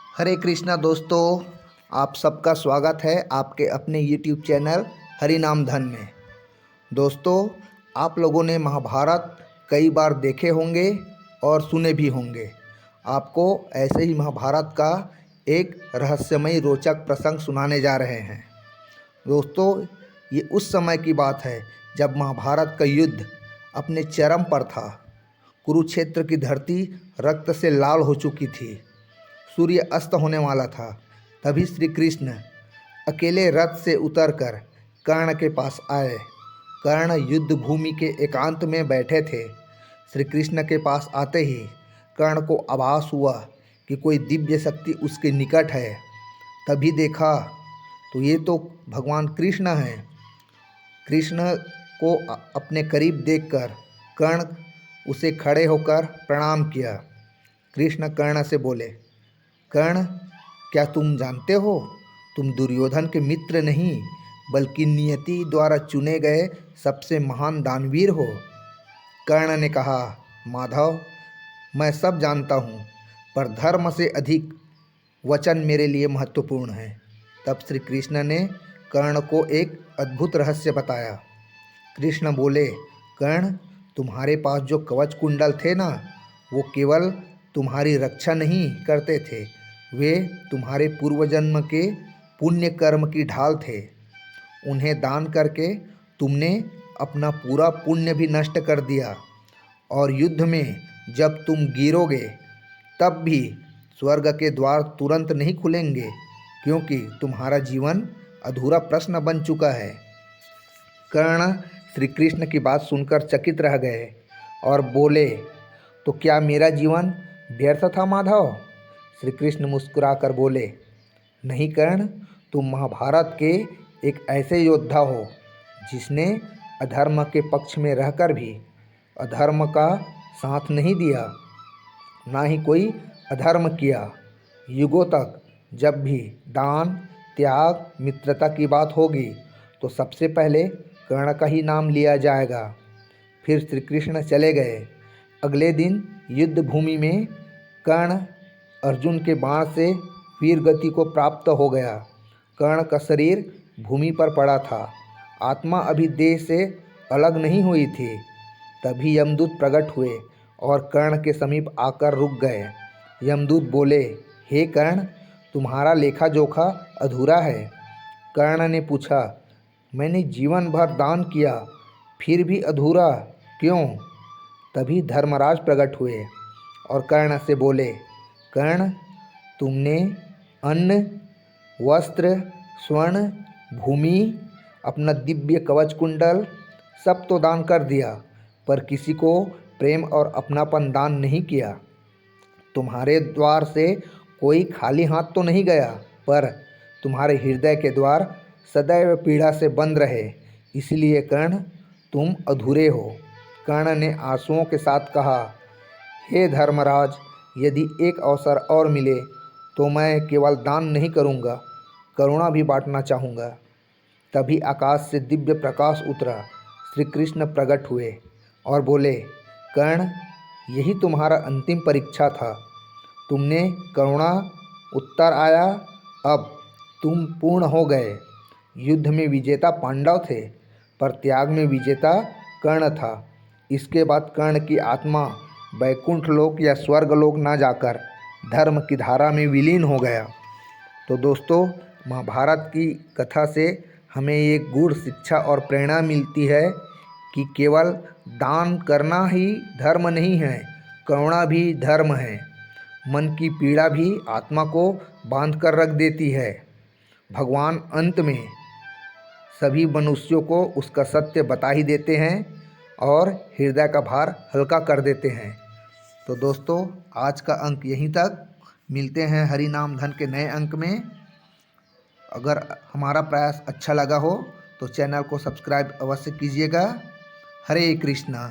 हरे कृष्णा दोस्तों, आप सबका स्वागत है आपके अपने YouTube चैनल हरि नाम धन में। दोस्तों, आप लोगों ने महाभारत कई बार देखे होंगे और सुने भी होंगे। आपको ऐसे ही महाभारत का एक रहस्यमयी रोचक प्रसंग सुनाने जा रहे हैं। दोस्तों, ये उस समय की बात है जब महाभारत का युद्ध अपने चरम पर था। कुरुक्षेत्र की धरती रक्त से लाल हो चुकी थी। सूर्य अस्त होने वाला था। तभी श्री कृष्ण अकेले रथ से उतरकर कर्ण के पास आए। कर्ण युद्ध भूमि के एकांत में बैठे थे। श्री कृष्ण के पास आते ही कर्ण को आभास हुआ कि कोई दिव्य शक्ति उसके निकट है। तभी देखा तो ये तो भगवान कृष्ण हैं। कृष्ण को अपने करीब देखकर कर्ण उसे खड़े होकर प्रणाम किया। कृष्ण कर्ण से बोले, कर्ण, क्या तुम जानते हो तुम दुर्योधन के मित्र नहीं बल्कि नियति द्वारा चुने गए सबसे महान दानवीर हो। कर्ण ने कहा, माधव, मैं सब जानता हूँ, पर धर्म से अधिक वचन मेरे लिए महत्वपूर्ण है। तब श्री कृष्ण ने कर्ण को एक अद्भुत रहस्य बताया। कृष्ण बोले, कर्ण, तुम्हारे पास जो कवच कुंडल थे ना, वो केवल तुम्हारी रक्षा नहीं करते थे, वे तुम्हारे पूर्वजन्म के पुण्य कर्म की ढाल थे। उन्हें दान करके तुमने अपना पूरा पुण्य भी नष्ट कर दिया, और युद्ध में जब तुम गिरोगे तब भी स्वर्ग के द्वार तुरंत नहीं खुलेंगे, क्योंकि तुम्हारा जीवन अधूरा प्रश्न बन चुका है। कर्ण श्री कृष्ण की बात सुनकर चकित रह गए और बोले, तो क्या मेरा जीवन व्यर्थ था माधव? श्री कृष्ण मुस्कुराकर बोले, नहीं कर्ण, तुम महाभारत के एक ऐसे योद्धा हो जिसने अधर्म के पक्ष में रहकर भी अधर्म का साथ नहीं दिया, ना ही कोई अधर्म किया। युगों तक जब भी दान, त्याग, मित्रता की बात होगी तो सबसे पहले कर्ण का ही नाम लिया जाएगा। फिर श्री कृष्ण चले गए। अगले दिन युद्ध भूमि में कर्ण अर्जुन के बाण से वीर गति को प्राप्त हो गया। कर्ण का शरीर भूमि पर पड़ा था। आत्मा अभी देह से अलग नहीं हुई थी। तभी यमदूत प्रकट हुए और कर्ण के समीप आकर रुक गए। यमदूत बोले, हे कर्ण, तुम्हारा लेखा जोखा अधूरा है। कर्ण ने पूछा, मैंने जीवन भर दान किया, फिर भी अधूरा क्यों? तभी धर्मराज प्रकट हुए और कर्ण से बोले, कर्ण, तुमने अन्न, वस्त्र, स्वर्ण, भूमि, अपना दिव्य कवच कुंडल सब तो दान कर दिया, पर किसी को प्रेम और अपनापन दान नहीं किया। तुम्हारे द्वार से कोई खाली हाथ तो नहीं गया, पर तुम्हारे हृदय के द्वार सदैव पीड़ा से बंद रहे। इसलिए कर्ण, तुम अधूरे हो। कर्ण ने आंसुओं के साथ कहा, हे धर्मराज, यदि एक अवसर और मिले तो मैं केवल दान नहीं करूँगा, करुणा भी बांटना चाहूँगा। तभी आकाश से दिव्य प्रकाश उतरा। श्री कृष्ण प्रकट हुए और बोले, कर्ण, यही तुम्हारा अंतिम परीक्षा था। तुमने करुणा उत्तर आया, अब तुम पूर्ण हो गए। युद्ध में विजेता पांडव थे, पर त्याग में विजेता कर्ण था। इसके बाद कर्ण की आत्मा वैकुंठ लोक या स्वर्ग लोक ना जाकर धर्म की धारा में विलीन हो गया। तो दोस्तों, महाभारत की कथा से हमें एक गूढ़ शिक्षा और प्रेरणा मिलती है कि केवल दान करना ही धर्म नहीं है, करुणा भी धर्म है। मन की पीड़ा भी आत्मा को बांध कर रख देती है। भगवान अंत में सभी मनुष्यों को उसका सत्य बता ही देते हैं और हृदय का भार हल्का कर देते हैं। तो दोस्तों, आज का अंक यहीं तक। मिलते हैं हरि नाम धन के नए अंक में। अगर हमारा प्रयास अच्छा लगा हो तो चैनल को सब्सक्राइब अवश्य कीजिएगा। हरे कृष्णा।